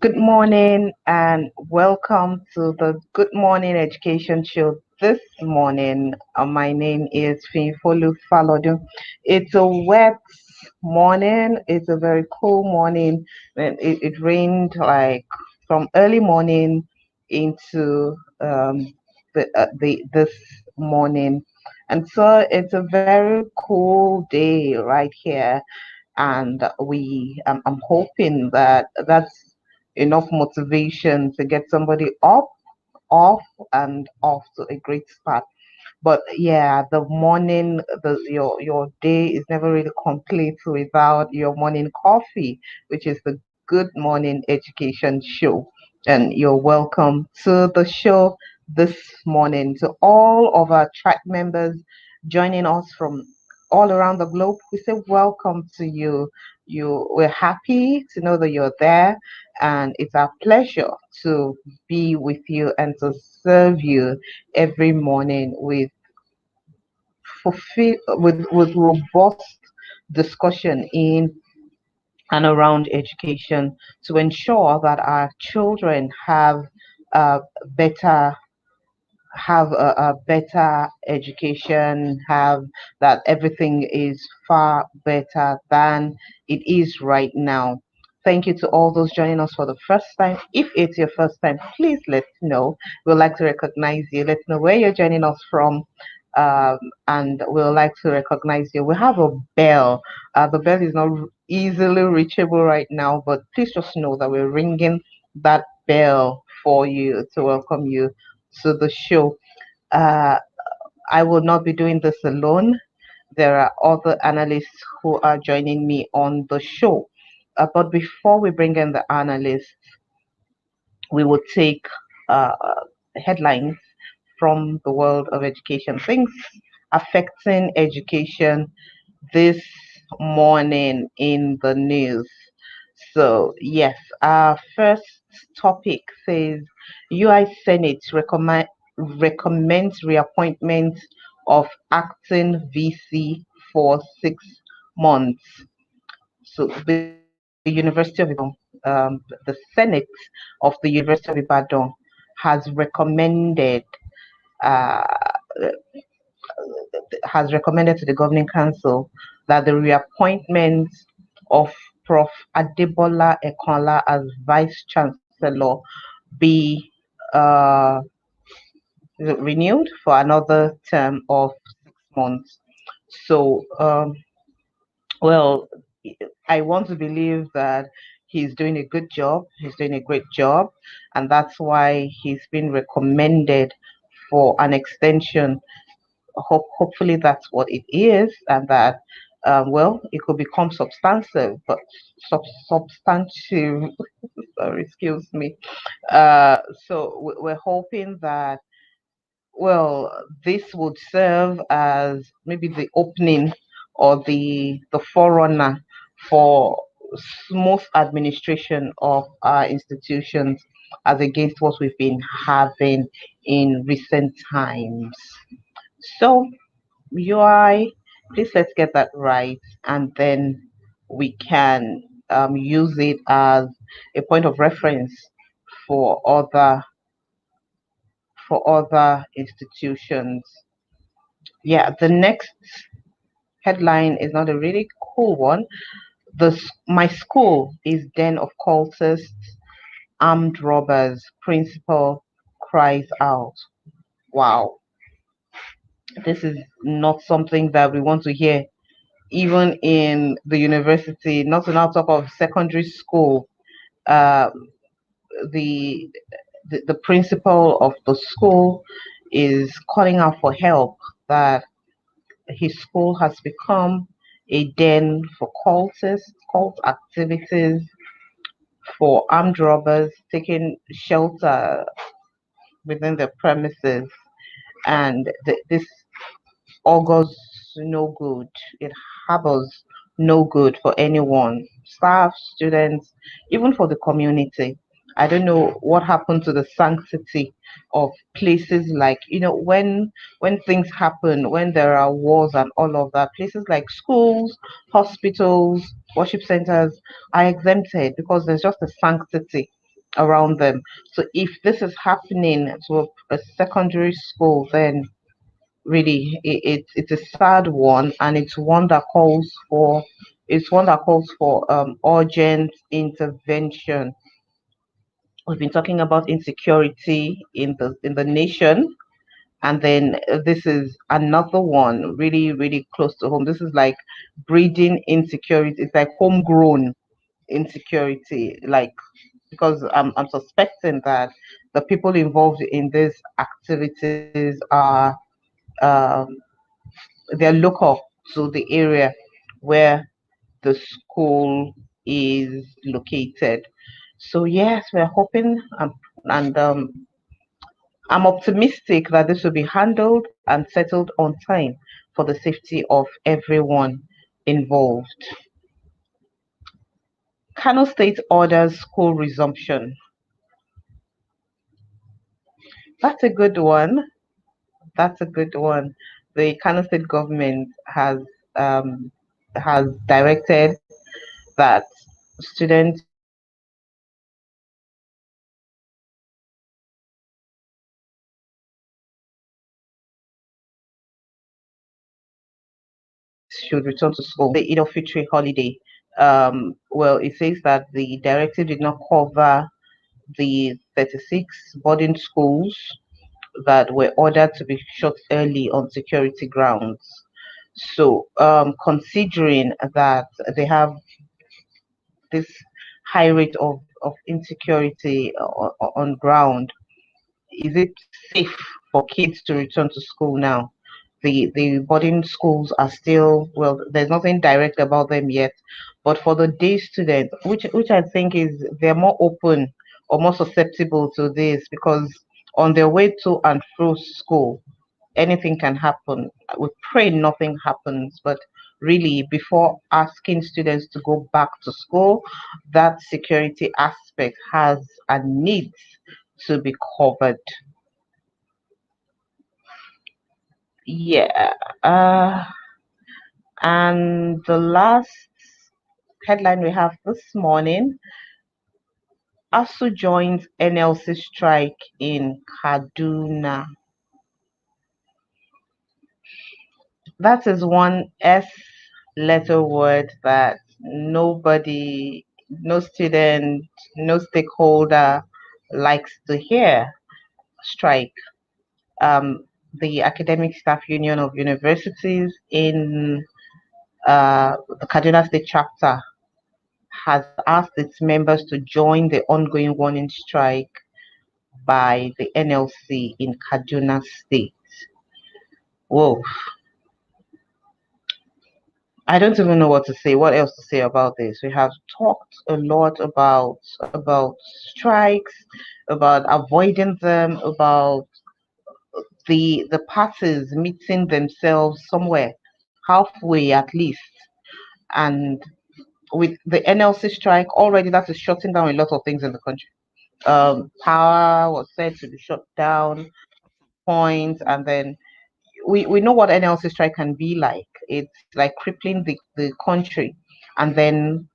Good morning and welcome to the Good Morning Education Show this morning. My name is Finfolu Falodu. It's a wet morning. It's a very cool morning. And it rained like from early morning into the this morning. And so it's a very cool day right here, and I'm hoping that that's enough motivation to get somebody up, off, and off to a great start. But yeah, the morning, your day is never really complete without your morning coffee, which is the Good Morning Education Show. And you're welcome to the show this morning. To all of our track members joining us from all around the globe, we say welcome to you. We're happy to know that you're there, and it's our pleasure to be with you and to serve you every morning with robust discussion in and around education to ensure that our children uh, better have a better education, have that everything is far better than it is right now. Thank you to all those joining us for the first time. If it's your first time, please let us know. We'd like to recognize you. Let us know where you're joining us from. Um, and we'd like to recognize you. We have a bell. The bell is not easily reachable right now, but please just know that we're ringing that bell for you to welcome you to the show. Uh, I will not be doing this alone. There are other analysts who are joining me on the show. But before we bring in the analysts, we will take uh, headlines from the world of education, things affecting education this morning in the news. So, yes, our first topic says UI Senate recommends reappointment of acting VC for 6 months. So, the University of Ibadan, the Senate of the University of Ibadan uh, has recommended to the governing council that the reappointment of Prof. Adebola Ekonla as vice chancellor be uh, renewed for another term of 6 months. So, well, I want to believe that he's doing a good job. He's doing a great job, and that's why he's been recommended for an extension. Hopefully that's what it is, and that well, it could become substantive, but substantive. Sorry, excuse me. Uh, we're hoping that, well, this would serve as maybe the opening or the forerunner for smooth administration of our institutions as against what we've been having in recent times. So, UI, please let's get that right, and then we can use it as a point of reference for other institutions. Yeah, the next headline is not a really cool one. My school is den of cultists, armed robbers. Principal cries out. Wow, this is not something that we want to hear even in the university, not to now talk of secondary school. Uh, the, the principal of the school is calling out for help, that his school has become a den for cultists, cult activities, for armed robbers taking shelter within the premises, and this augurs no good. It harbors no good for anyone, staff, students, even for the community. I don't know what happened to the sanctity of places like, when things happen, when there are wars and all of that, places like schools, hospitals, worship centers are exempted because there's just a sanctity. around them. So if this is happening to a secondary school, then really it's a sad one, and it's one that calls for urgent intervention. We've been talking about insecurity in the nation, and then this is another one really close to home. This is like breeding insecurity. It's like homegrown insecurity, like, because I'm suspecting that the people involved in these activities are um, they're local to the area where the school is located. So yes, we're hoping, and I'm optimistic that this will be handled and settled on time for the safety of everyone involved. Kano State orders school resumption. That's a good one. That's a good one. The Kano State government um, has directed that students should return to school the Eid al-Fitr holiday. Well, it says that the directive did not cover the 36 boarding schools that were ordered to be shut early on security grounds. So, considering that they have this high rate of insecurity on ground, is it safe for kids to return to school now? The boarding schools are still, well, there's nothing direct about them yet, but for the day students, which I think is they're more open or more susceptible to this, because on their way to and through school, anything can happen. We pray nothing happens, but really, before asking students to go back to school, that security aspect has and needs to be covered. Yeah. Uh, and the last headline we have this morning: ASU joins NLC strike in Kaduna. That is one S letter word that nobody, no student, no stakeholder likes to hear. Strike. Um, the Academic Staff Union of Universities in the Kaduna State chapter has asked its members to join the ongoing warning strike by the NLC in Kaduna State. Whoa, I don't even know what to say. What else to say about this? We have talked a lot about strikes, about avoiding them, about the parties meeting themselves somewhere halfway at least. And with the NLC strike already, that is shutting down a lot of things in the country. Power was said to be shut down, points, and then we know what NLC strike can be like. It's like crippling the country. And then,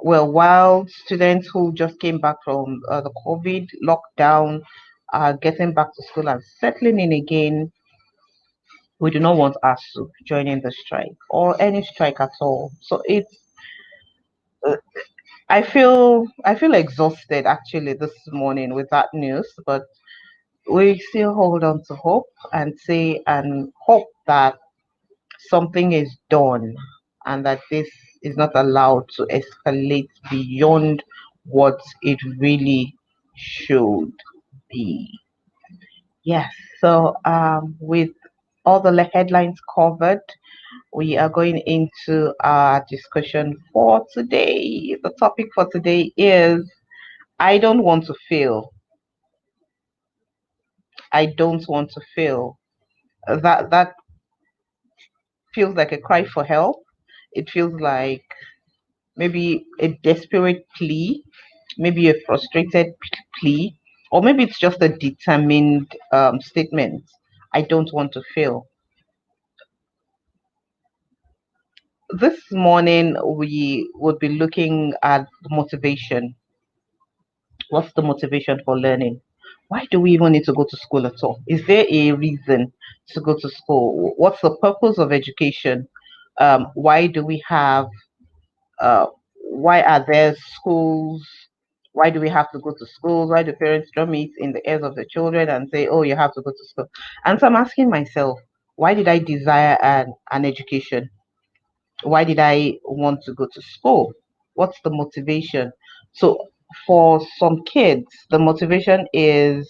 well, while students who just came back from the COVID lockdown are getting back to school and settling in again, we do not want ASU joining the strike or any strike at all. So uh, I feel exhausted actually this morning with that news, but we still hold on to hope and say and hope that something is done and that this is not allowed to escalate beyond what it really should be. Yes, so with all the headlines covered, we are going into our discussion for today. The topic for today is I don't want to fail. I don't want to fail. That feels like a cry for help. It feels like maybe a desperate plea, maybe a frustrated plea, or maybe it's just a determined statement. I don't want to fail. This morning, we would be looking at motivation. What's the motivation for learning? Why do we even need to go to school at all? Is there a reason to go to school? What's the purpose of education? Why do we have uh, why are there schools? Why do we have to go to schools? Why do parents drum it in the ears of the children and say, oh, you have to go to school? And so I'm asking myself, why did I desire an education? Why did I want to go to school? What's the motivation? So for some kids, the motivation is,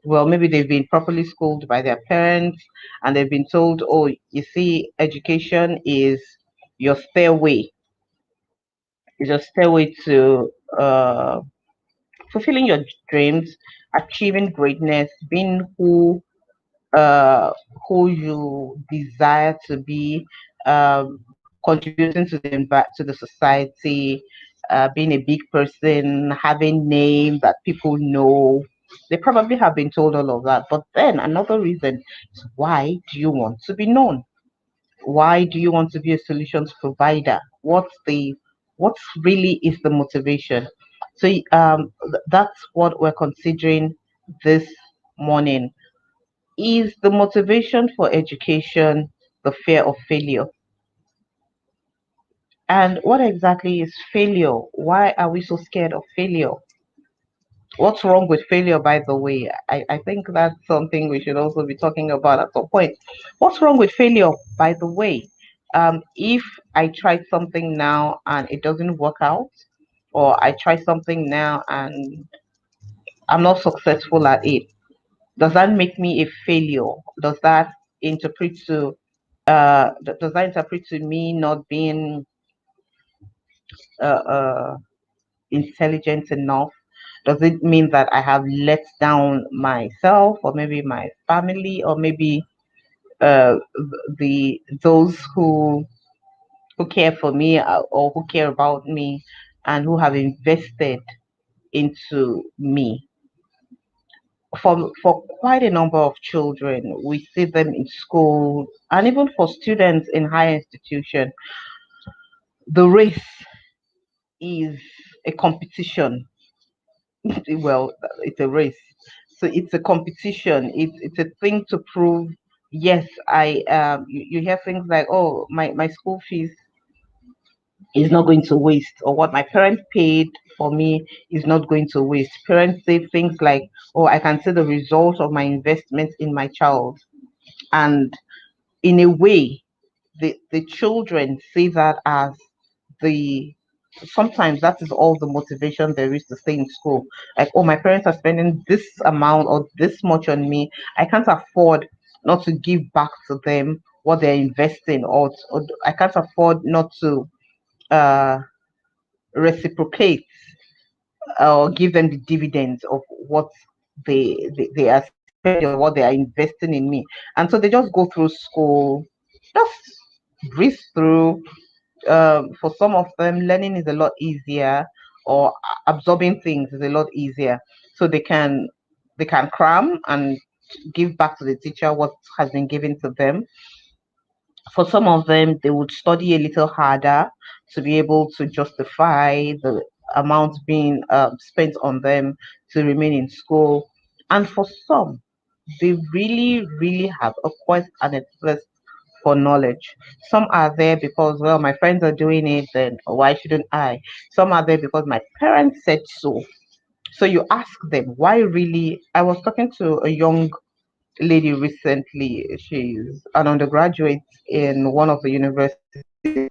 well, maybe they've been properly schooled by their parents and they've been told, oh, you see, education your stairway, is your stairway to fulfilling your dreams, achieving greatness, being uh, who you desire to be, contributing to the society, being a big person, having name that people know. They probably have been told all of that. But then another reason is, why do you want to be known? Why do you want to be a solutions provider? What really is the motivation? So that's what we're considering this morning. Is the motivation for education the fear of failure? And what exactly is failure? Why are we so scared of failure? What's wrong with failure, by the way? I think that's something we should also be talking about at some point. What's wrong with failure, by the way? If I tried something now and it doesn't work out, or I try something now and I'm not successful at it, does that make me a failure? Does that interpret to does that interpret to me not being uh, uh, intelligent enough? Does it mean that I have let down myself, or maybe my family, or maybe uh, those who care for me, or who care about me and who have invested into me? For quite a number of children, we see them in school, and even for students in higher institution, the race is a competition. Well, it's a race, so it's a competition. It's a thing to prove. Yes, you hear things like, oh, my school fees is not going to waste, or what my parents paid for me is not going to waste. Parents say things like, oh, I can see the result of my investment in my child. And in a way, the children see that as the sometimes that is all the motivation there is to stay in school. Like, oh, my parents are spending this amount or this much on me. I can't afford not to give back to them what they're investing, or I can't afford not to uh, reciprocate or give them the dividends of what they are spending or what they are investing in me. And so they just go through school, just breeze through. For some of them, learning is a lot easier, or absorbing things is a lot easier. So they can cram and give back to the teacher what has been given to them. For some of them, they would study a little harder to be able to justify the amount being spent on them to remain in school. And for some, they really, really have a quest and a thirst for knowledge. Some are there because, well, my friends are doing it, then why shouldn't I? Some are there because my parents said so. So you ask them, why really? I was talking to a young lady recently. She's an undergraduate in one of the universities,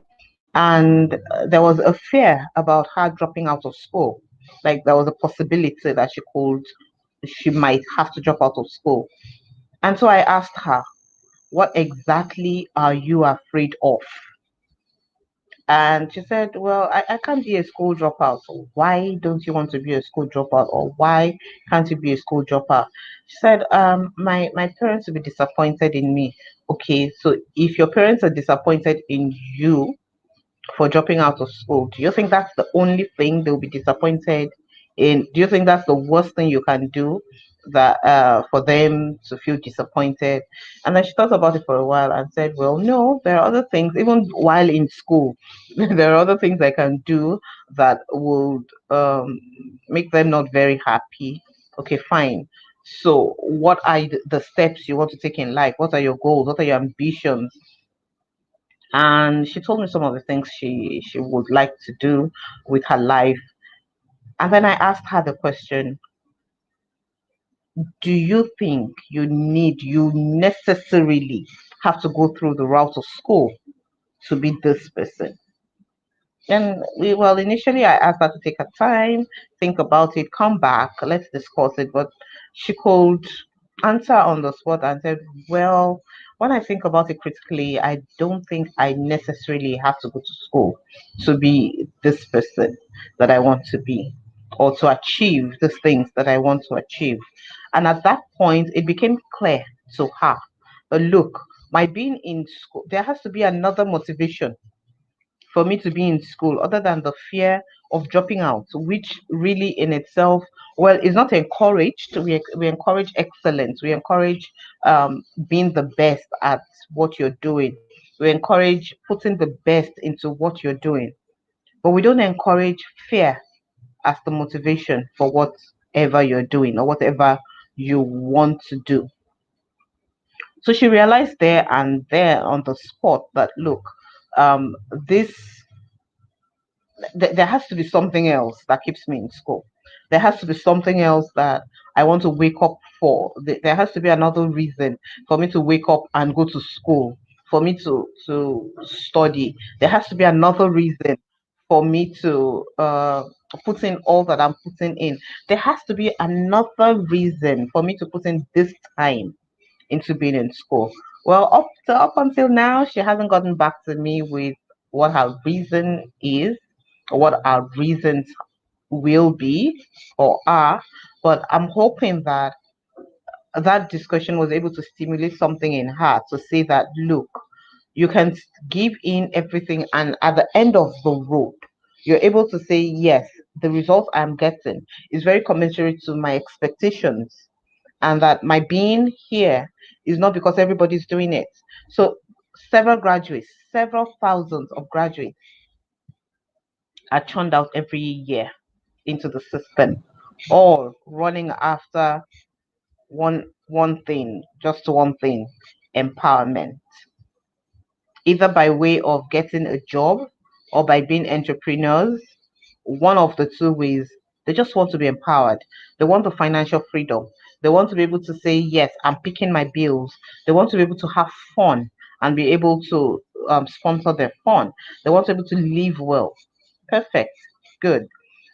and there was a fear about her dropping out of school. Like, there was a possibility that she might have to drop out of school. And so I asked her, what exactly are you afraid of? And she said, well, I can't be a school dropout. Why don't you want to be a school dropout? Or why can't you be a school dropout? She said, my parents will be disappointed in me. Okay, so if your parents are disappointed in you for dropping out of school, do you think that's the only thing they'll be disappointed in? Do you think that's the worst thing you can do? that for them to feel disappointed. And then she thought about it for a while and said, well, no, there are other things, even while in school, there are other things I can do that would make them not very happy. Okay, fine. So what are the steps you want to take in life? What are your goals? What are your ambitions? And she told me some of the things she would like to do with her life. And then I asked her the question, do you think you necessarily have to go through the route of school to be this person? And well, initially I asked her to take her time, think about it, come back, let's discuss it. But she could answer on the spot and said, well, when I think about it critically, I don't think I necessarily have to go to school to be this person that I want to be or to achieve these things that I want to achieve. And at that point, it became clear to her, look, my being in school, there has to be another motivation for me to be in school other than the fear of dropping out, which really in itself, well, is not encouraged. We encourage excellence. We encourage being the best at what you're doing. We encourage putting the best into what you're doing. But we don't encourage fear as the motivation for whatever you're doing or whatever you want to do. So she realized there and there on the spot that, look, this there has to be something else that keeps me in school. There has to be something else that I want to wake up for. There has to be another reason for me to wake up and go to school, for me to study. There has to be another reason for me to put in all that I'm putting in. There has to be another reason for me to put in this time into being in school. Well, up until now, she hasn't gotten back to me with what her reason is, or what our reasons will be or are. But I'm hoping that that discussion was able to stimulate something in her to say that, look, you can give in everything, and at the end of the road, you're able to say, yes, the result I'm getting is very commensurate to my expectations, and that my being here is not because everybody's doing it. So several graduates, several thousands of graduates are churned out every year into the system, all running after one thing, just one thing, empowerment, either by way of getting a job or by being entrepreneurs. One of the two ways, they just want to be empowered. They want the financial freedom. They want to be able to say, yes, I'm picking my bills. They want to be able to have fun and be able to sponsor their fun. They want to be able to live well. Perfect. Good.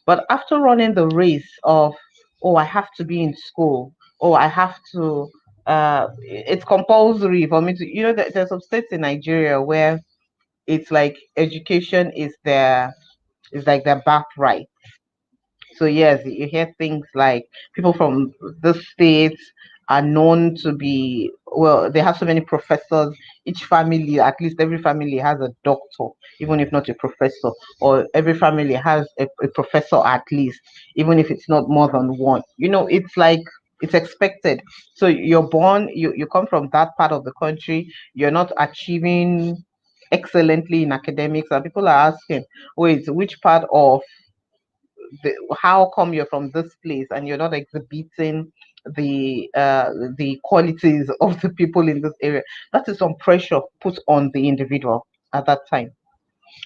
But after running the race of, oh, I have to be in school, oh, I have to, it's compulsory for me to, there's some states in Nigeria where it's like education is like their birthright. So yes, you hear things like people from the states are known to be, well, they have so many professors. Each family, at least every family has a doctor, even if not a professor, or every family has a professor at least, even if it's not more than one. It's like it's expected. So you're born, you come from that part of the country, you're not achieving excellently in academics, and people are asking, wait, which part of how come you're from this place and you're not exhibiting the qualities of the people in this area? That is some pressure put on the individual at that time.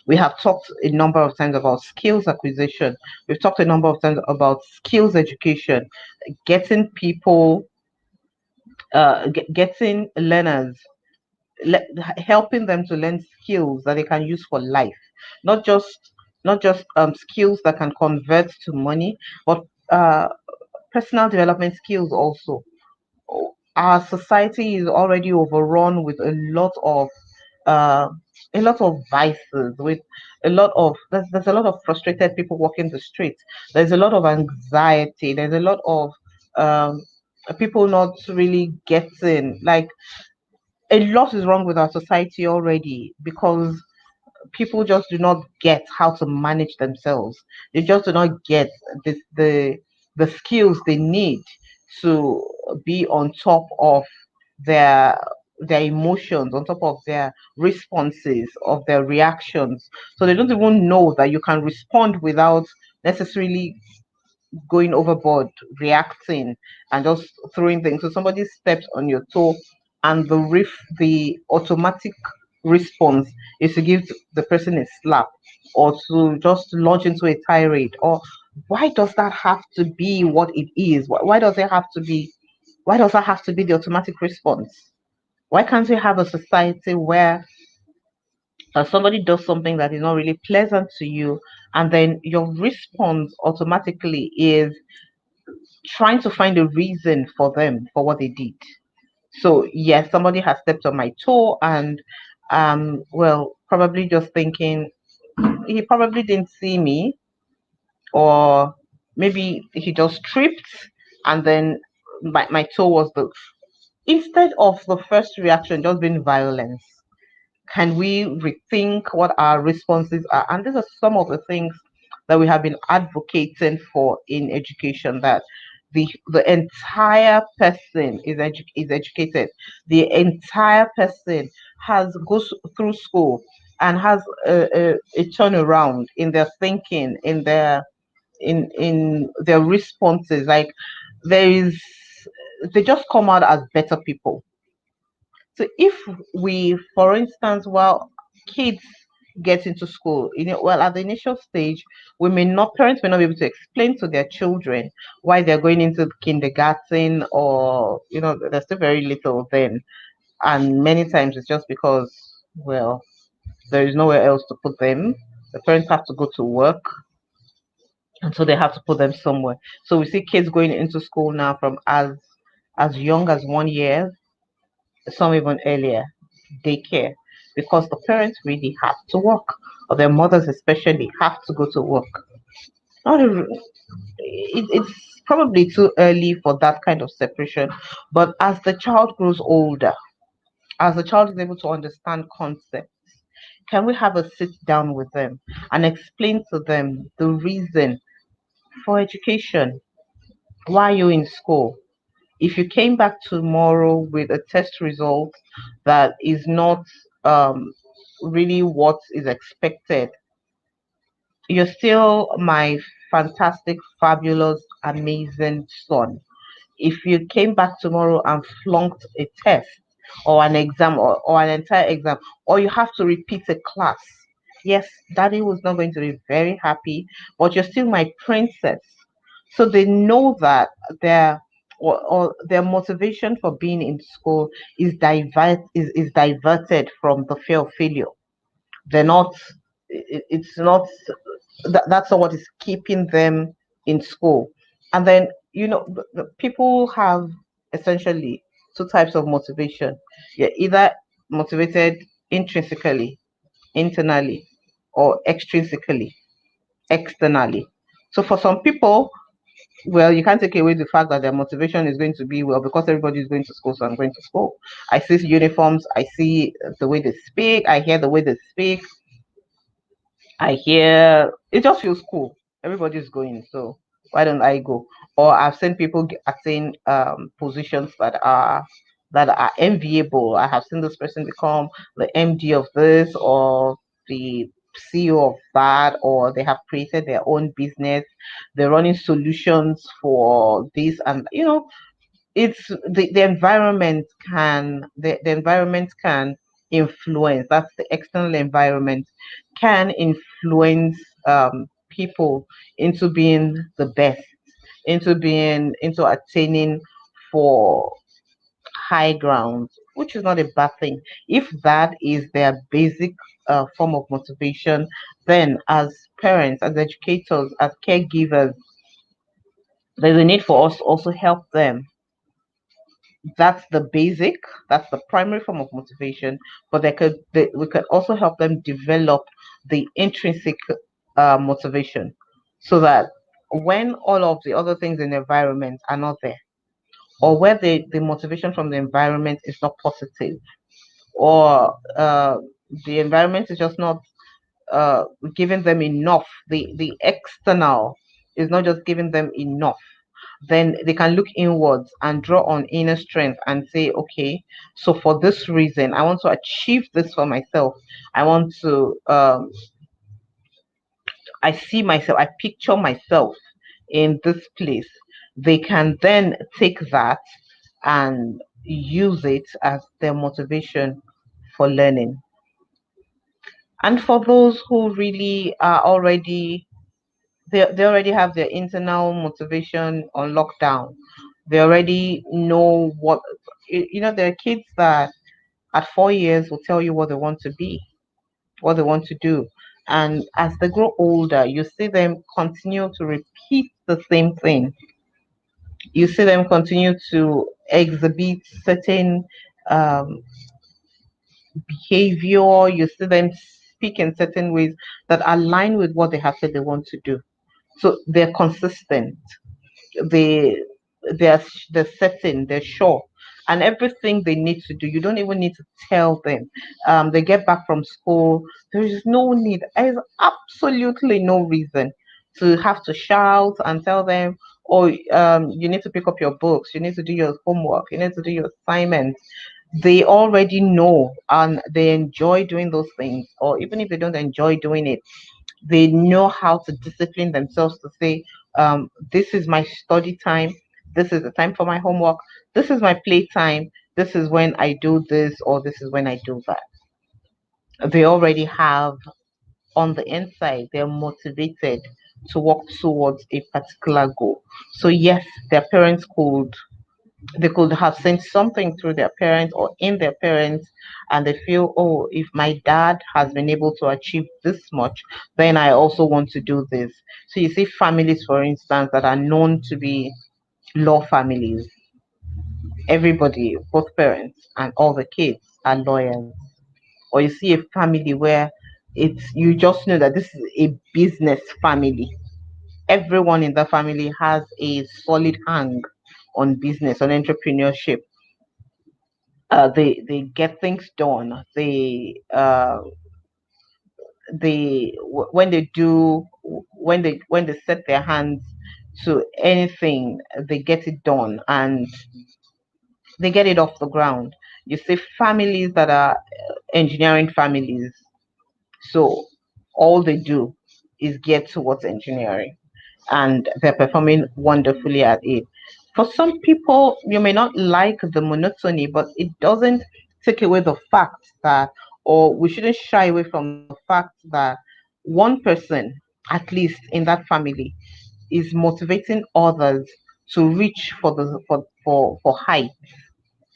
We have talked a number of times about skills acquisition. We've talked a number of times about skills education, getting people, getting learners, helping them to learn skills that they can use for life, not just skills that can convert to money, but personal development skills also. Our society is already overrun with uh, a lot of vices, with there's a lot of frustrated people walking the streets. There's a lot of anxiety. There's a lot of um, people not really getting, like, a lot is wrong with our society already because people just do not get how to manage themselves. They just do not get the skills they need to be on top of their their emotions, on top of their responses, of their reactions. So they don't even know that you can respond without necessarily going overboard, reacting, and just throwing things. So somebody steps on your toe, and the automatic response is to give the person a slap, or to just launch into a tirade. Or why does that have to be what it is? Why does it have to be? Why does that have to be the automatic response? Why can't we have a society where somebody does something that is not really pleasant to you, and then your response automatically is trying to find a reason for them for what they did? So yes, somebody has stepped on my toe, and well, probably just thinking he probably didn't see me, or maybe he just tripped, and then my toe was the instead of the first reaction just being violence. Can we rethink what our responses are? And these are some of the things that we have been advocating for in education, that the entire person is educated. The entire person goes through school and has a turnaround in their thinking, in their responses. Like there is, they just come out as better people. So if we, for instance, while kids get into school, well, at the initial stage, parents may not be able to explain to their children why they're going into kindergarten, or, they're still very little then. And many times it's just because, well, there is nowhere else to put them. The parents have to go to work, and so they have to put them somewhere. So we see kids going into school now from as young as 1 year, some even earlier, daycare, because the parents really have to work, or their mothers especially have to go to work. Not a, it's probably too early for that kind of separation, but as the child grows older, as the child is able to understand concepts, can we have a sit down with them and explain to them the reason for education? Why are you in school? If you came back tomorrow with a test result that is not um, really what is expected, you're still my fantastic, fabulous, amazing son. If you came back tomorrow and flunked a test, or an exam, or an entire exam, or you have to repeat a class, yes, daddy was not going to be very happy, but you're still my princess. So they know that their or their motivation for being in school is diverted from the fear of failure. They're not, it's not, that's not what is keeping them in school. And then, the people have essentially two types of motivation. You're either motivated intrinsically, internally, or extrinsically, externally. So for some people, well, you can't take away the fact that their motivation is going to be, well, because everybody is going to school, so I'm going to school. I see uniforms, I see the way they speak, I hear the way they speak, I hear it just feels cool. Everybody's going, so why don't I go? Or I've seen people attain positions that are enviable. I have seen this person become the MD of this, or the CEO of that, or they have created their own business. They're running solutions for this, and it's the environment can the environment can influence. That's the external environment can influence people into being the best, into attaining for high ground, which is not a bad thing. If that is their basic form of motivation, then as parents, as educators, as caregivers, there's a need for us to also help them. That's the basic, that's the primary form of motivation, but we could also help them develop the intrinsic motivation, so that when all of the other things in the environment are not there, or where the motivation from the environment is not positive, or the environment is just not giving them enough, the external is not just giving them enough, then they can look inwards and draw on inner strength and say, okay, so for this reason, I want to achieve this for myself. I want to, I see myself, I picture myself in this place. They can then take that and use it as their motivation for learning. And for those who really are already, they already have their internal motivation on lockdown. They already know what, there are kids that at 4 years will tell you what they want to be, what they want to do. And as they grow older, you see them continue to repeat the same thing. You see them continue to exhibit certain um, behavior. You see them speak in certain ways that align with what they have said they want to do. So they're consistent. They they're they're certain, they're sure, and everything they need to do, you don't even need to tell them. They get back from school, there is no need, there is absolutely no reason to have to shout and tell them, oh, you need to pick up your books, you need to do your homework, you need to do your assignments. They already know and they enjoy doing those things, or even if they don't enjoy doing it, they know how to discipline themselves to say, this is my study time, this is the time for my homework, this is my play time, this is when I do this, or this is when I do that. They already have on the inside, they're motivated to work towards a particular goal. So yes, their parents could, they could have seen something through their parents or in their parents, and they feel, oh, if my dad has been able to achieve this much, then I also want to do this. So you see families, for instance, that are known to be law families. Everybody, both parents and all the kids, are lawyers. Or you see a family where it's, you just know that this is a business family. Everyone in the family has a solid hang on business, on entrepreneurship. They get things done. When they do, when they set their hands to anything, they get it done and they get it off the ground. You see families that are engineering families, so all they do is get towards engineering, and they're performing wonderfully at it. For some people, you may not like the monotony, but it doesn't take away the fact that, or we shouldn't shy away from the fact that one person, at least in that family, is motivating others to reach for height,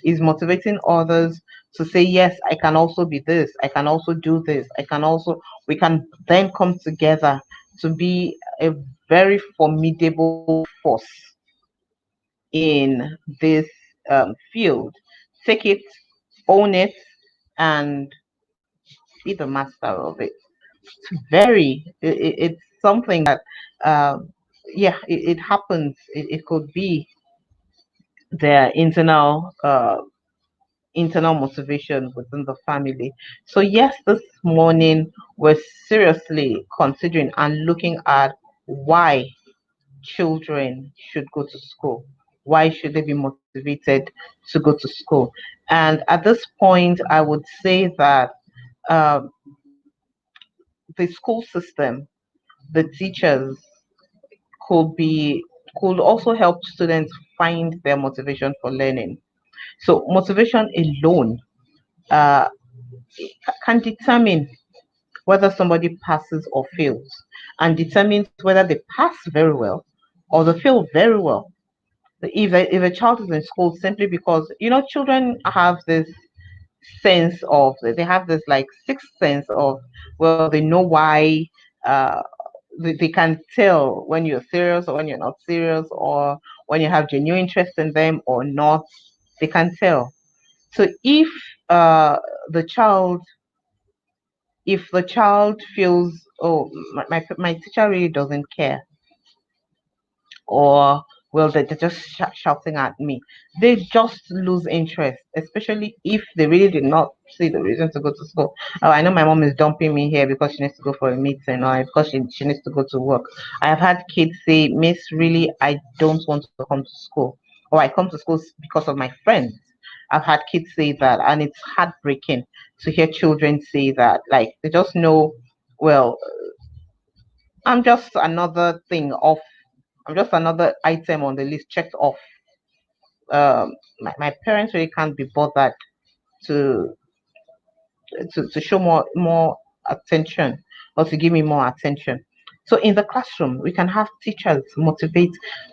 is motivating others to say, yes, I can also be this, I can also do this, I can also, we can then come together to be a very formidable force in this field. Take it, own it, and be the master of it. It's it's something that, um, yeah, it happens. It could be their internal motivation within the family. So, yes, this morning we're seriously considering and looking at why children should go to school. Why should they be motivated to go to school? And at this point, I would say that um, the school system, the teachers could be could also help students find their motivation for learning. So motivation alone uh, can determine whether somebody passes or fails, and determines whether they pass very well or they fail very well. If a child is in school simply because, children have this sense of, they have this like sixth sense of, well, they know why, uh they can tell when you're serious or when you're not serious, or when you have genuine interest in them or not. They can tell. So uh the child if the child feels, oh, my teacher really doesn't care, or well, they're just shouting at me. They just lose interest, especially if they really did not see the reason to go to school. Oh, I know my mom is dumping me here because she needs to go for a meeting, or because she needs to go to work. I have had kids say, Miss, really, I don't want to come to school, or I come to school because of my friends. I've had kids say that, and it's heartbreaking to hear children say that. Like, they just know, well, I'm just another thing off. I'm just another item on the list checked off. My parents really can't be bothered to to show more attention, or to give me more attention. So in the classroom, we can have teachers motivate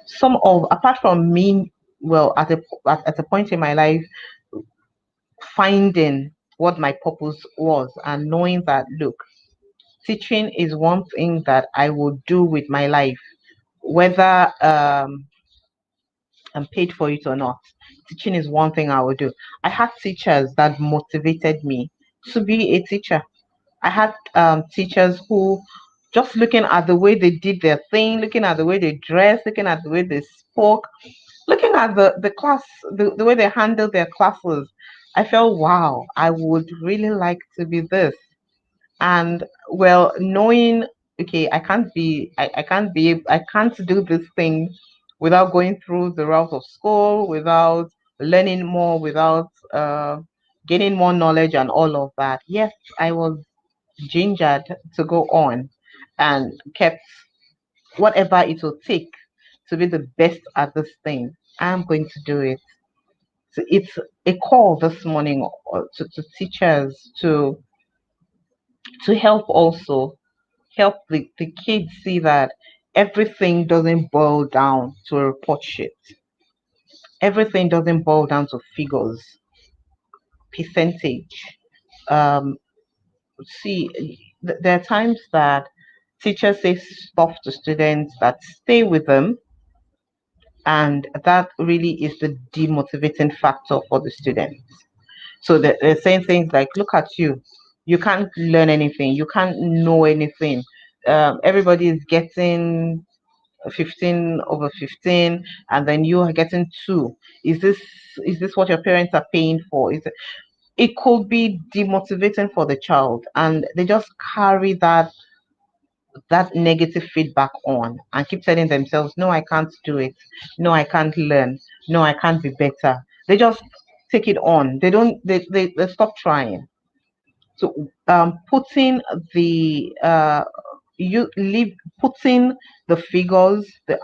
some of, apart from me, well, at a point in my life, finding what my purpose was and knowing that, look, teaching is one thing that I will do with my life, whether I'm paid for it or not. Teaching is one thing I will do. I had teachers that motivated me to be a teacher. I had teachers who, just looking at the way they did their thing, looking at the way they dressed, looking at the way they spoke, looking at the class, the way they handled their classes, I felt, wow, I would really like to be this. And well, knowing, okay, I can't do this thing without going through the route of school, without learning more, without gaining more knowledge and all of that. Yes, I was gingered to go on and kept whatever it will take to be the best at this thing. I'm going to do it. So it's a call this morning to teachers to help, also help the kids see that everything doesn't boil down to a report sheet. Everything doesn't boil down to figures, percentage. Um, See, there are times that teachers say stuff to students that stay with them, and that really is the demotivating factor for the students. So they're saying things like, look at you, you can't learn anything, you can't know anything. Everybody is getting 15 over 15, and then you are getting 2. Is this what your parents are paying for? It could be demotivating for the child, and they just carry that negative feedback on and keep telling themselves, no, I can't do it, no, I can't learn, no, I can't be better. They just take it on. They don't they stop trying. So putting the you leave putting the figures, the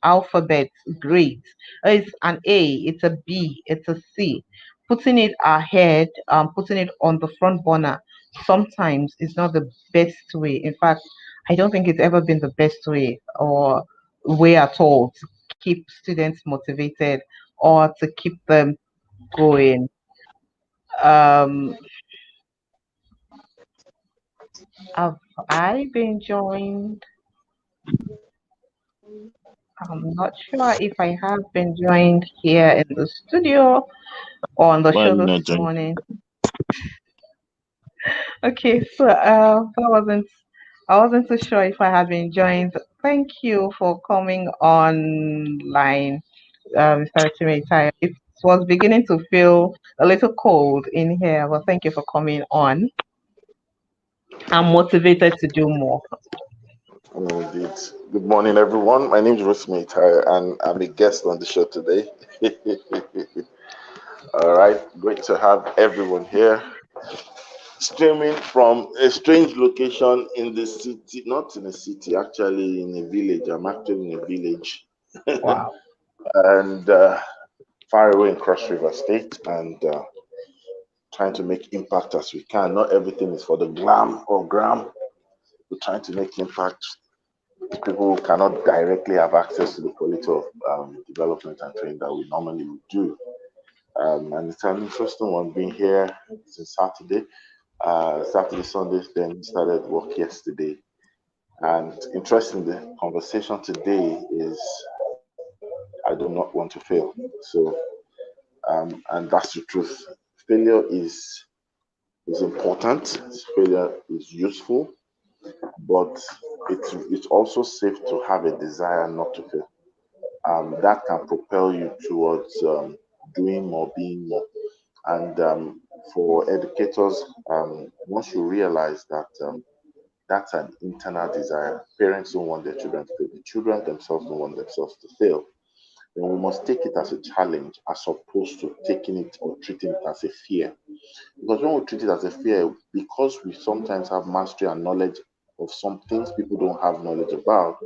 alphabet grades. It's an A, it's a B, it's a C. Putting it ahead, putting it on the front burner, sometimes is not the best way. In fact, I don't think it's ever been the best way, or way at all, to keep students motivated or to keep them going. Um, have I been joined? I'm not sure if I have been joined here in the studio or on the Why are show you this not joining? morning. Okay, so I wasn't too sure if I had been joined. Thank you for coming online, Mr. Chimetai. It was beginning to feel a little cold in here, but thank you for coming on. I'm motivated to do more. No, indeed. Good morning, everyone. My name is Rosemary Tyre, and I'm a guest on the show today. All right, great to have everyone here. Streaming from a strange location in the city, not in a city, actually in a village. I'm actually in a village, Wow. and far away in Cross River State, and trying to make impact as we can. Not everything is for the glam or gram. We're trying to make impact. People who cannot directly have access to the quality of development and training that we normally would do. And it's an interesting one being here since Saturday. Saturday, Sunday, then started work yesterday. And interesting, the conversation today is I do not want to fail. So, and that's the truth. Failure is important. Failure is useful, but it's also safe to have a desire not to fail. that can propel you towards doing more, being more. And for educators, once you realize that that's an internal desire, parents don't want their children to fail, the children themselves don't want themselves to fail, then we must take it as a challenge as opposed to taking it or treating it as a fear. Because when we treat it as a fear, because we sometimes have mastery and knowledge of some things people don't have knowledge about,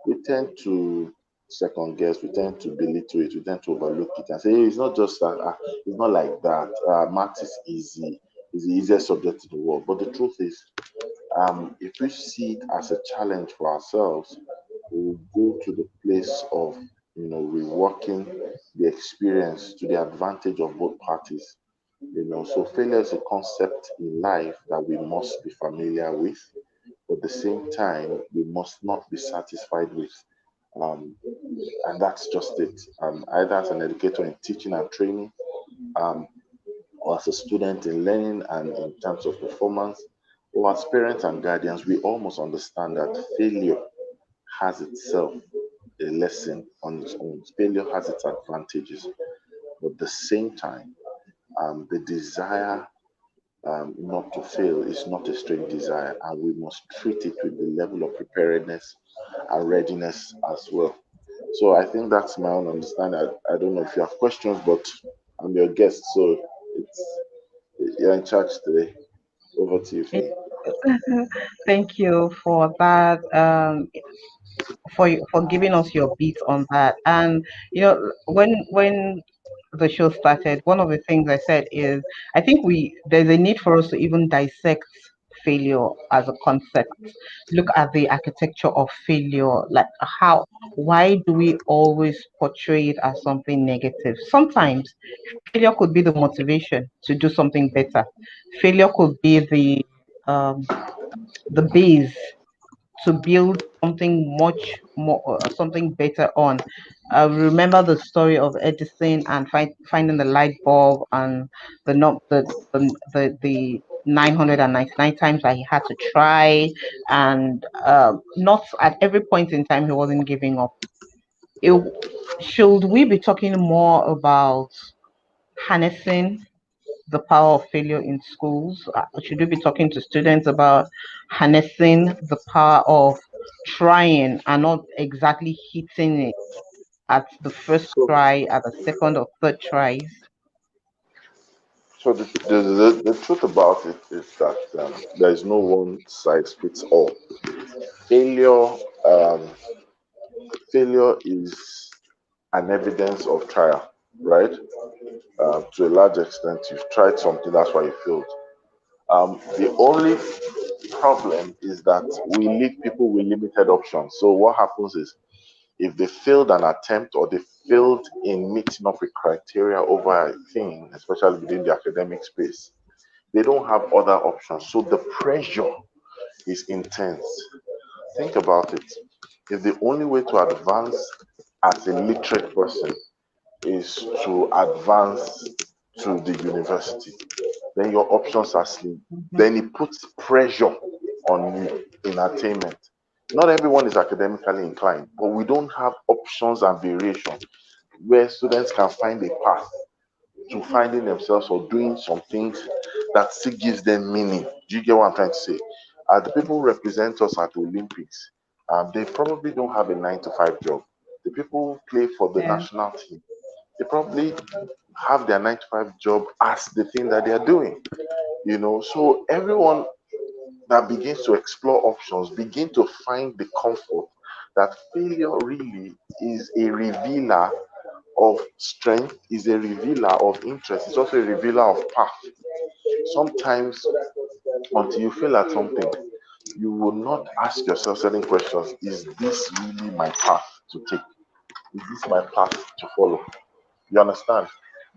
we tend to second guess, we tend to belittle it, we tend to overlook it and say, hey, it's not just that, it's not like that. Math is easy, it's the easiest subject in the world. But the truth is, if we see it as a challenge for ourselves, we will go to the place of, reworking the experience to the advantage of both parties. So failure is a concept in life that we must be familiar with, but at the same time, we must not be satisfied with. Um, and that's just it. Either as an educator in teaching and training, um, or as a student in learning and in terms of performance, or as parents and guardians, we almost understand that failure has itself a lesson on its own. Failure has its advantages, but at the same time, the desire not to fail is not a strange desire, and we must treat it with the level of preparedness and readiness as well. So I think that's my own understanding. I don't know if you have questions, but I'm your guest, so it's you're in charge today. Over to you, Fee. Thank you for that. For giving us your beats on that. And when the show started, one of the things I said is I think we there's a need for us to even dissect failure as a concept. Look at the architecture of failure, like how why do we always portray it as something negative? Sometimes failure could be the motivation to do something better. Failure could be the base to build something much more, something better on. I remember the story of Edison and finding the light bulb and the not the 999 times that he had to try, and not at every point in time he wasn't giving up. It, should we be talking more about harnessing the power of failure in schools? Should we be talking to students about harnessing the power of trying and not exactly hitting it at the first So, try, at the second or third tries? the truth about it is that there is no one size fits all. Failure, um, failure is an evidence of trial, right? To a large extent, you've tried something, that's why you failed. The only problem is that we leave people with limited options. So what happens is if they failed an attempt or they failed in meeting up with criteria over a thing, especially within the academic space, they don't have other options. So the pressure is intense. Think about it. If the only way to advance as a literate person is to advance to the university, then your options are slim. Mhm. Then it puts pressure on you in attainment. Not everyone is academically inclined, but we don't have options and variations where students can find a path to finding themselves or doing some things that still gives them meaning. Do you get what I'm trying to say? The people who represent us at the Olympics, they probably don't have a 9 to 5 job. The people who play for the Yeah. national team, they probably have their 9 to 5 job as the thing that they are doing. So everyone that begins to explore options begin to find the comfort that failure really is a revealer of strength, is a revealer of interest, it's also a revealer of path. Sometimes until you fail at something, you will not ask yourself certain questions. Is this really my path to take? Is this my path to follow? You understand?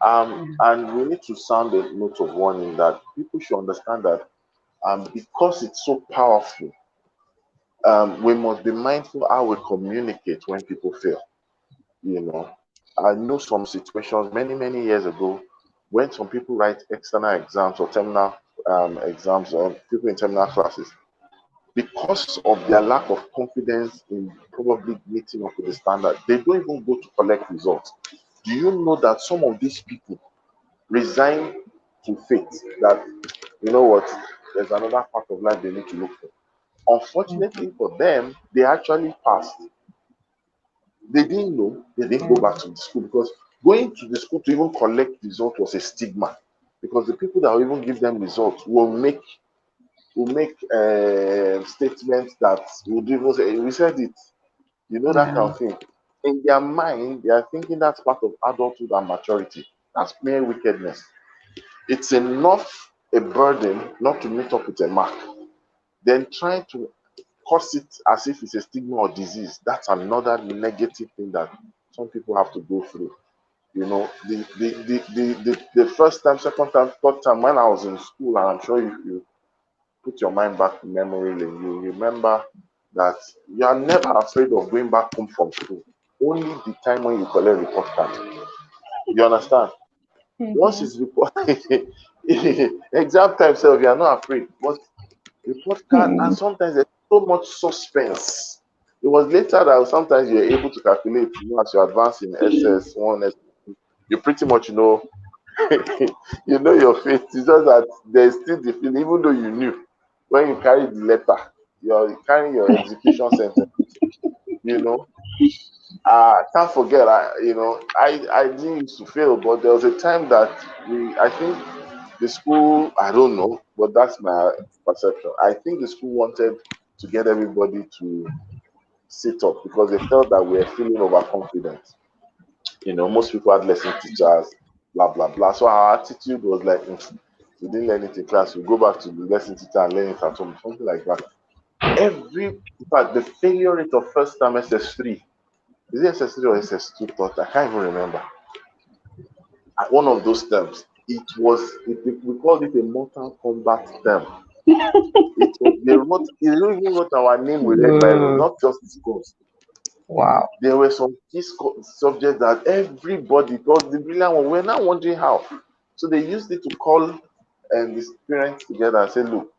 And we need to sound a note of warning that people should understand that because it's so powerful, we must be mindful how we communicate when people fail. You know, I know some situations many, many years ago when some people write external exams or terminal exams or people in terminal classes. because of their lack of confidence in probably meeting up with the standard, they don't even go to collect results. Do you know that some of these people resign to fate that, you know what, there's another part of life they need to look for? Unfortunately for them, they actually passed. They didn't know, they didn't go back to the school because going to the school to even collect results was a stigma. Because the people that will even give them results will make statements that would even say, we said it, you know, that kind Yeah. of thing. In their mind, they are thinking that's part of adulthood and maturity. That's mere wickedness. It's enough a burden not to meet up with a mark. Then trying to cause it as if it's a stigma or disease. That's another negative thing that some people have to go through. You know, the first time, second time, third time when I was in school, and I'm sure if you put your mind back to memory lane, you remember that you are never afraid of going back home from school. Only the time when you collect report card. You understand? Once Mhm. it's report exam time, so you are not afraid. But report card, and Hmm. sometimes there's so much suspense. It was later that sometimes you're able to calculate, you know, as you advance in SS1, SS2, you pretty much know you know your fate. It's just that there's still the feeling, even though you knew when you carry the letter, you're carrying your execution sentence, you know. I can't forget, I didn't used to fail, but there was a time that I think the school, I don't know, but that's my perception. I think the school wanted to get everybody to sit up because they felt that we were feeling overconfident. You know, most people had lesson teachers, blah blah blah. So our attitude was like, we didn't learn it in class, we go back to the lesson teacher and learn it at home, something like that. In fact, the failure rate of first time SS3, is it SS3 or SS2 thought? I can't even remember. At one of those terms, we called it a mortal combat term. It was they even wrote our name with red biro, Whoa. not just the scores. Wow. There were some key subjects that everybody, it was the brilliant one. We're now wondering how. So they used it to call the parents together and say, look,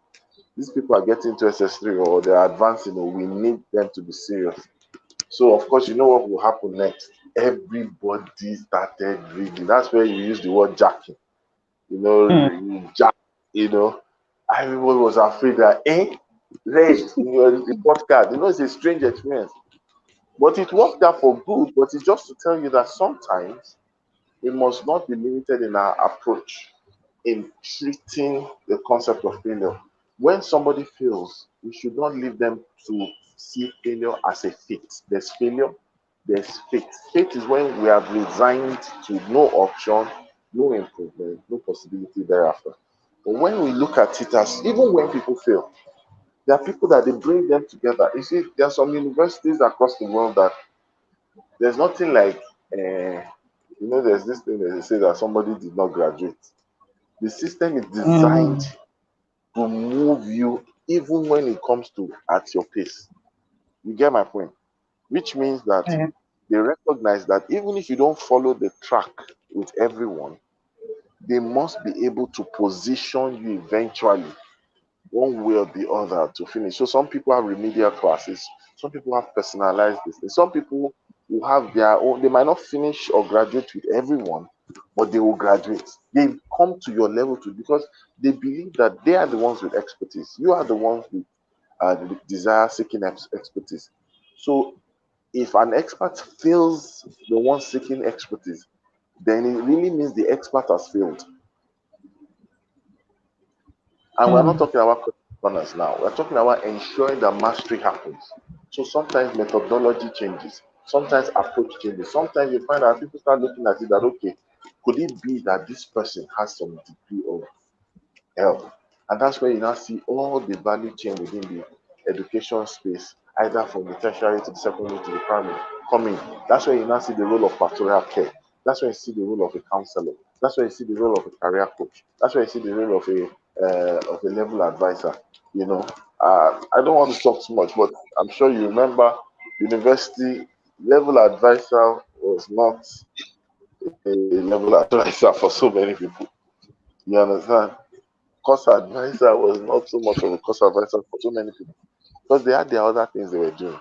these people are getting to SS3 or they're advancing, or we need them to be serious. So of course, you know what will happen next. Everybody started reading. That's where you use the word jacking. You know, Mm. you jack. You know, everybody was afraid that read in your report card. You know, it's a strange experience, but it worked out for good. But it's just to tell you that sometimes we must not be limited in our approach in treating the concept of failure. When somebody fails, we should not leave them to see failure as a fate. There's failure, there's fate. Fate is when we have resigned to no option, no improvement, no possibility thereafter. But when we look at it as, even when people fail, there are people that they bring them together. You see, there are some universities across the world that there's nothing like, there's this thing that they say that somebody did not graduate. The system is designed Mm. to move you even when it comes to at your pace. You get my point? Which means that Yeah. they recognize that even if you don't follow the track with everyone, they must be able to position you eventually one way or the other to finish. So some people have remedial classes, some people have personalized this thing, some people will have their own, they might not finish or graduate with everyone, but they will graduate. They come to your level too because they believe that they are the ones with expertise. You are the ones with the desire seeking expertise. So if an expert fails the one seeking expertise, then it really means the expert has failed. And we're not Mm. talking about corners now. We're talking about ensuring that mastery happens. So sometimes methodology changes, sometimes approach changes. Sometimes you find that people start looking at it that, okay, could it be that this person has some degree of help? And that's where you now see all the value chain within the education space, either from the tertiary to the secondary to the primary, coming. That's where you now see the role of pastoral care. That's where you see the role of a counselor. That's where you see the role of a career coach. That's where you see the role of a level advisor. You know, I don't want to talk too much, but I'm sure you remember university level advisor was not a level advisor for so many people. You understand? Course advisor was not so much of a course advisor for so many people. because they had their other things they were doing.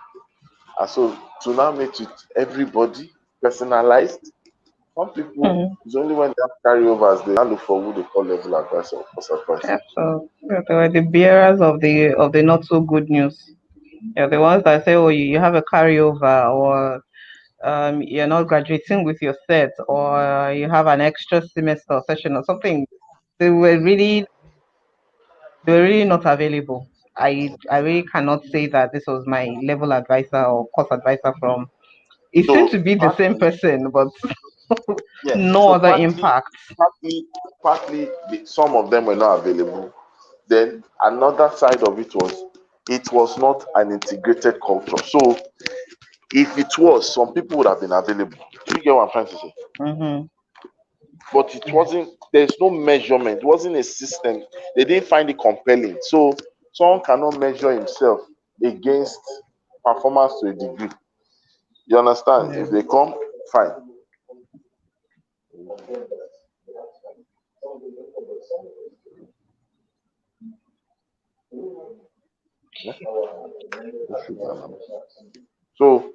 And so to now make it everybody personalized, some people, Mm. it's only when they have carryovers they now look for who they call level advisor or course advisor. Yeah, so yeah, they were the bearers of the not so good news. Yeah, the ones that say, "Oh, you have a carryover," or you're not graduating with your set, or you have an extra semester session or something. They were really they were really not available. I really cannot say that this was my level advisor or course advisor from. It seemed So to be the same partly, person, but yeah. no So other partly, impact. partly, partly, some of them were not available. Then another side of it was not an integrated culture. So if it was, some people would have been available. Do you get what I'm trying to say? Mm-hmm. But it wasn't. There's no measurement. It wasn't a system. They didn't find it compelling. So someone cannot measure himself against performance to a degree. You understand? Yeah. If they come, fine. Yeah? So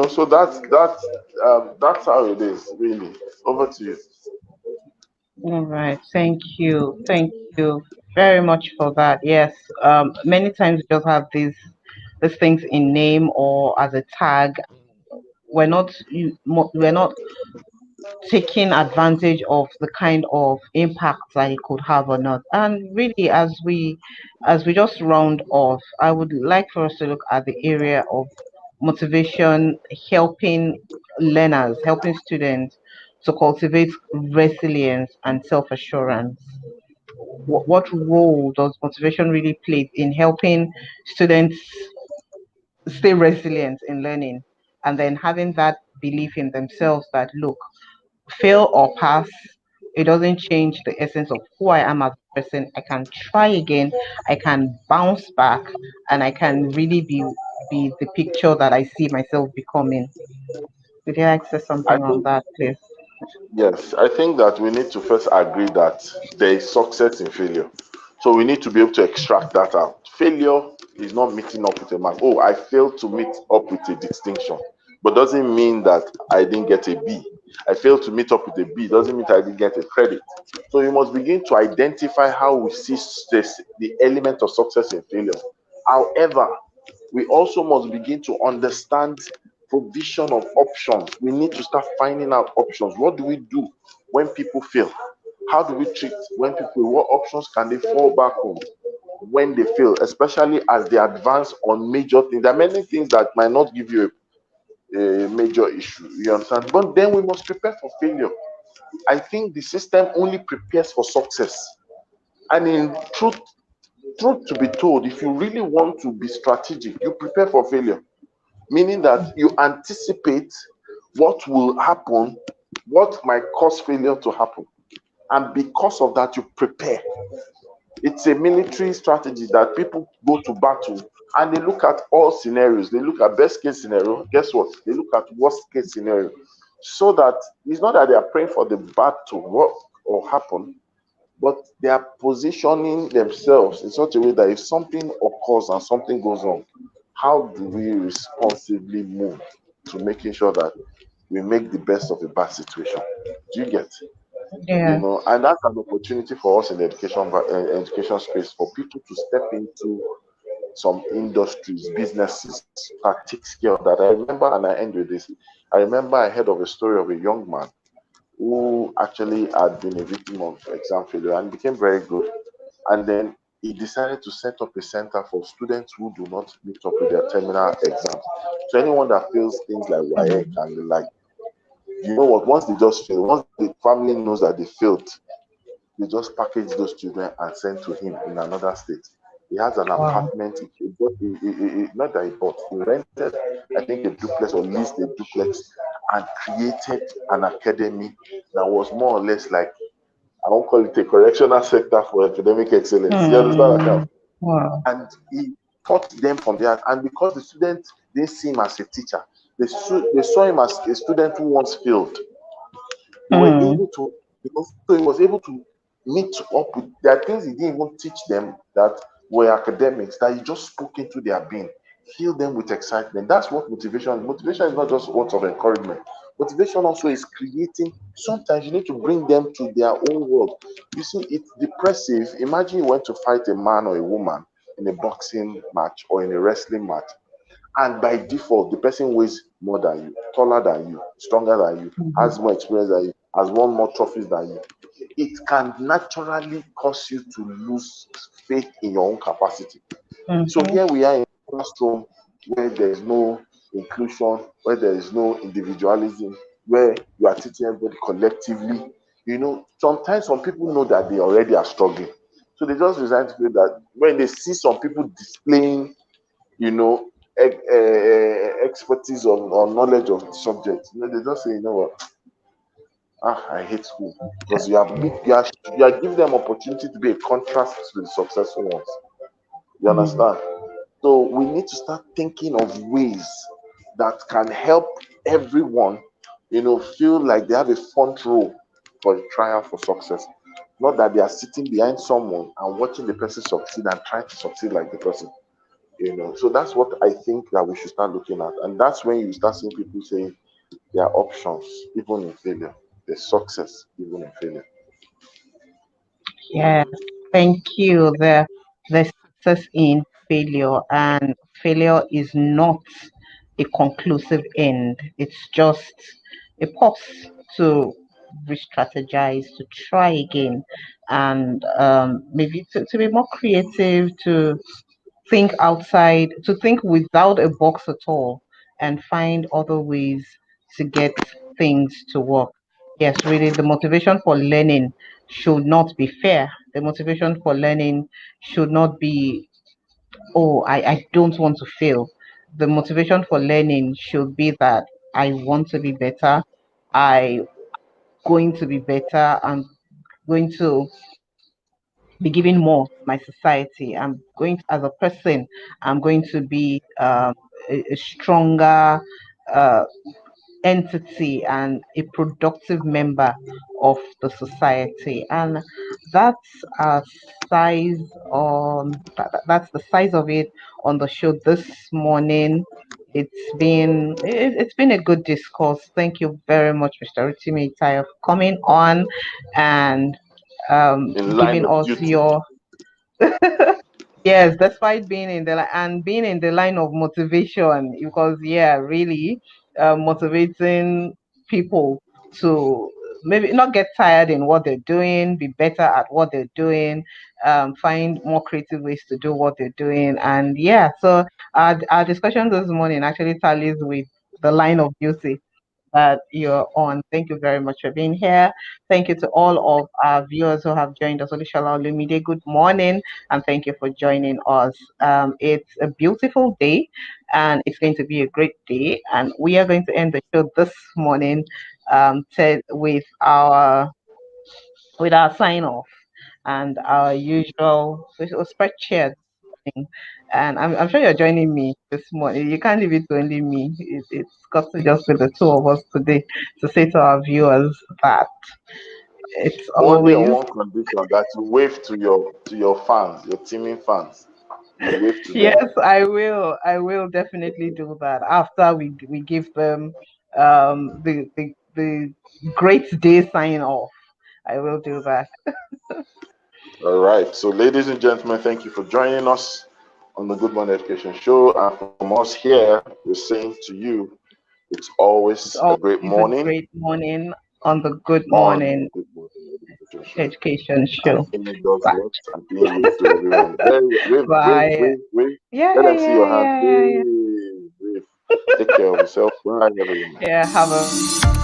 so that's how it is, really. Over to you. All right. Thank you. Thank you very much for that. Yes. Many times we just have these things in name or as a tag. We're not taking advantage of the kind of impact that it could have on us. And really, as we just round off, I would like for us to look at the area of motivation, helping learners, helping students to cultivate resilience and self-assurance. What role does motivation really play in helping students stay resilient in learning, and then having that belief in themselves that, look, fail or pass, it doesn't change the essence of who I am as a person. I can try again, I can bounce back, and I can really be the picture that I see myself becoming. Would you like to say I something on think that, please? Yes, I think that we need to first agree that there is success in failure. So we need to be able to extract that out. Failure is not meeting up with a mark. Oh, I failed to meet up with a distinction, but doesn't mean that I didn't get a B. I failed to meet up with a B, doesn't mean I didn't get a credit. So you must begin to identify how we see the element of success in failure. However, we also must begin to understand provision of options. We need to start finding out options. What do we do when people fail? How do we treat when people, what options can they fall back on when they fail, especially as they advance on major things? There are many things that might not give you a major issue, you understand? But then we must prepare for failure. I think the system only prepares for success. And in truth to be told, if you really want to be strategic, you prepare for failure, meaning that you anticipate what will happen, what might cause failure to happen. And because of that, you prepare. It's a military strategy that people go to battle and they look at all scenarios. They look at best case scenario. Guess what? They look at worst case scenario. So that it's not that they are praying for the bad to work or happen, but they are positioning themselves in such a way that if something occurs and something goes wrong, how do we responsibly move to making sure that we make the best of a bad situation? Do you get? Yeah. And that's an opportunity for us in the education space for people to step into some industries, businesses, that takes care of that. I remember, and I end with this. I remember I heard of a story of a young man who actually had been a victim of exam failure and became very good. And then he decided to set up a center for students who do not meet up with their terminal exams. So anyone that fails things like WAEC Mm. and the like, you know what? Once they just fail, once the family knows that they failed, they just package those children and send to him in another state. He has an Wow. apartment. Not that he bought. He rented, I think, a duplex or leased a duplex and created an academy that was more or less like, I won't call it a correctional sector for academic excellence. You understand that kind of? Mm. Wow. And he taught them from there. And because the students didn't see him as a teacher, they saw him as a student who once failed. They were Mm. able to, so he was able to meet up with, there are things he didn't even teach them that were academics that you just spoke into their being, fill them with excitement. That's what motivation is not just words of encouragement. Motivation also is creating, sometimes you need to bring them to their own world. You see, it's depressive. Imagine you went to fight a man or a woman in a boxing match or in a wrestling match, and by default the person weighs more than you, taller than you, stronger than you, Mhm. has more experience than you, has won more trophies than you. It can naturally cause you to lose faith in your own capacity. So Mhm. here we are in a classroom where there is no inclusion, where there is no individualism, where you are teaching everybody collectively. Sometimes some people know that they already are struggling, so they just resign to feel that when they see some people displaying you know, expertise or knowledge of the subject. They just say, you know what, I hate school because you are giving them opportunity to be a contrast to the successful ones. You Mhm. understand? So we need to start thinking of ways that can help everyone, feel like they have a front row for a trial for success. Not that they are sitting behind someone and watching the person succeed and trying to succeed like the person. So that's what I think that we should start looking at, and that's when you start seeing people saying there are options even in failure, there's success even in failure. Yes, thank you. The success in failure, and failure is not a conclusive end. It's just a pause to re-strategize, to try again, and maybe to be more creative, to think outside, to think without a box at all, and find other ways to get things to work. Yes, really, the motivation for learning should not be fair. The motivation for learning should not be, oh, I don't want to fail. The motivation for learning should be that I want to be better. I going to be better. I'm going to be giving more to my society. I'm going to, as a person, I'm going to be a stronger uh, entity and a productive member of the society. And that's a size that's the size of it on the show this morning. It's been a good discourse. Thank you very much, Mr. Rotimi Tayo, for coming on and In line giving of us duty. your yes, despite being in and being in the line of motivation, because yeah, really, motivating people to maybe not get tired in what they're doing, be better at what they're doing, find more creative ways to do what they're doing, and yeah. So our discussion this morning actually tallies with the line of duty that you're on. Thank you very much for being here. Thank you to all of our viewers who have joined us. Olushala Olumide, good morning, and thank you for joining us. It's a beautiful day, and it's going to be a great day. And we are going to end the show this morning with our sign off and our usual we'll spread cheer this morning. And I'm sure you're joining me this morning. You can't leave it to only me. It's got to just be the two of us today to say to our viewers that it's Only on always one condition, that you wave to your fans, your teaming fans. You wave to them. yes, I will definitely do that after we give them the great day sign off. I will do that. All right. So, ladies and gentlemen, thank you for joining us on the Good Morning Education Show. And from us here, we're saying to you, it's It's always a always great a morning great morning on the Good on Morning Good Morning Education Show. Education And Show. Amy does Bye. what? And being wave to everyone. Wave, wave, wave, Bye. wave, wave. Yeah, Let them see yeah, your hand. yeah, yeah, yeah. Wave, wave. Take care of yourself. Bye, everyone. Yeah, have a